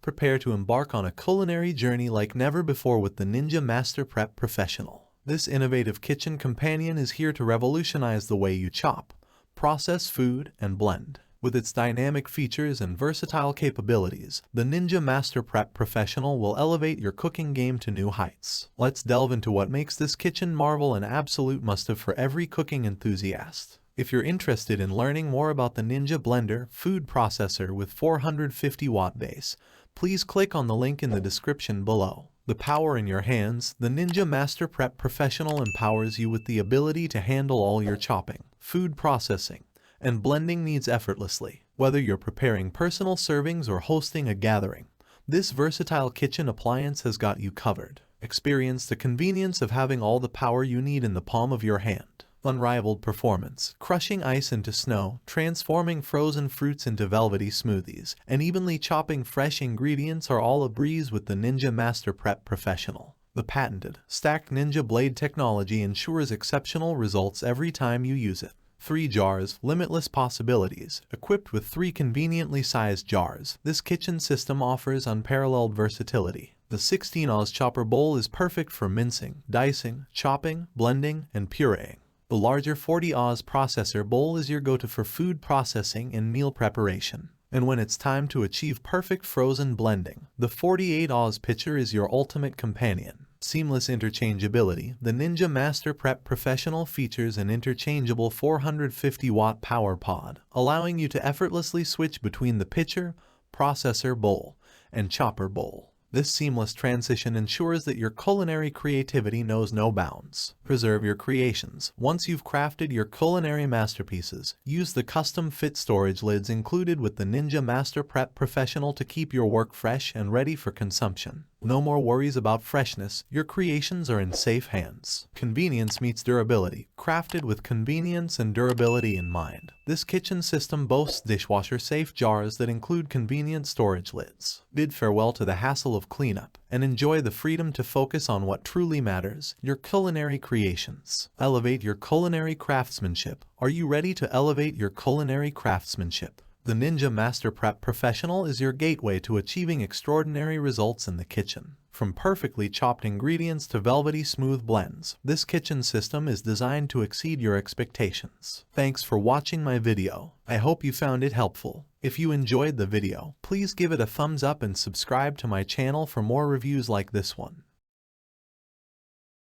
Prepare to embark on a culinary journey like never before with the Ninja Master Prep Professional. This innovative kitchen companion is here to revolutionize the way you chop, process food, and blend. With its dynamic features and versatile capabilities, the Ninja Master Prep Professional will elevate your cooking game to new heights. Let's delve into what makes this kitchen marvel an absolute must-have for every cooking enthusiast. If you're interested in learning more about the Ninja Blender food processor with 450-watt base, please click on the link in the description below. The power in your hands, the Ninja Master Prep Professional empowers you with the ability to handle all your chopping, food processing, and blending needs effortlessly. Whether you're preparing personal servings or hosting a gathering, this versatile kitchen appliance has got you covered. Experience the convenience of having all the power you need in the palm of your hand. Unrivaled performance, crushing ice into snow, transforming frozen fruits into velvety smoothies, and evenly chopping fresh ingredients are all a breeze with the Ninja Master Prep Professional. The patented, stacked Ninja blade technology ensures exceptional results every time you use it. 3 jars, limitless possibilities. Equipped with 3 conveniently sized jars, this kitchen system offers unparalleled versatility. The 16-oz chopper bowl is perfect for mincing, dicing, chopping, blending, and pureeing. The larger 40-oz processor bowl is your go-to for food processing and meal preparation. And when it's time to achieve perfect frozen blending, the 48-oz pitcher is your ultimate companion. Seamless interchangeability, the Ninja Master Prep Professional features an interchangeable 450-watt power pod, allowing you to effortlessly switch between the pitcher, processor bowl, and chopper bowl. This seamless transition ensures that your culinary creativity knows no bounds. Preserve your creations. Once you've crafted your culinary masterpieces, use the custom-fit storage lids included with the Ninja Master Prep Professional to keep your work fresh and ready for consumption. No more worries about freshness. Your creations are in safe hands. Convenience meets durability. Crafted with convenience and durability in mind, this kitchen system boasts dishwasher-safe jars that include convenient storage lids. Bid farewell to the hassle of cleanup and enjoy the freedom to focus on what truly matters, your culinary creations. Elevate your culinary craftsmanship. Are you ready to elevate your culinary craftsmanship? The Ninja Master Prep Professional is your gateway to achieving extraordinary results in the kitchen. From perfectly chopped ingredients to velvety smooth blends, this kitchen system is designed to exceed your expectations. Thanks for watching my video. I hope you found it helpful. If you enjoyed the video, please give it a thumbs up and subscribe to my channel for more reviews like this one.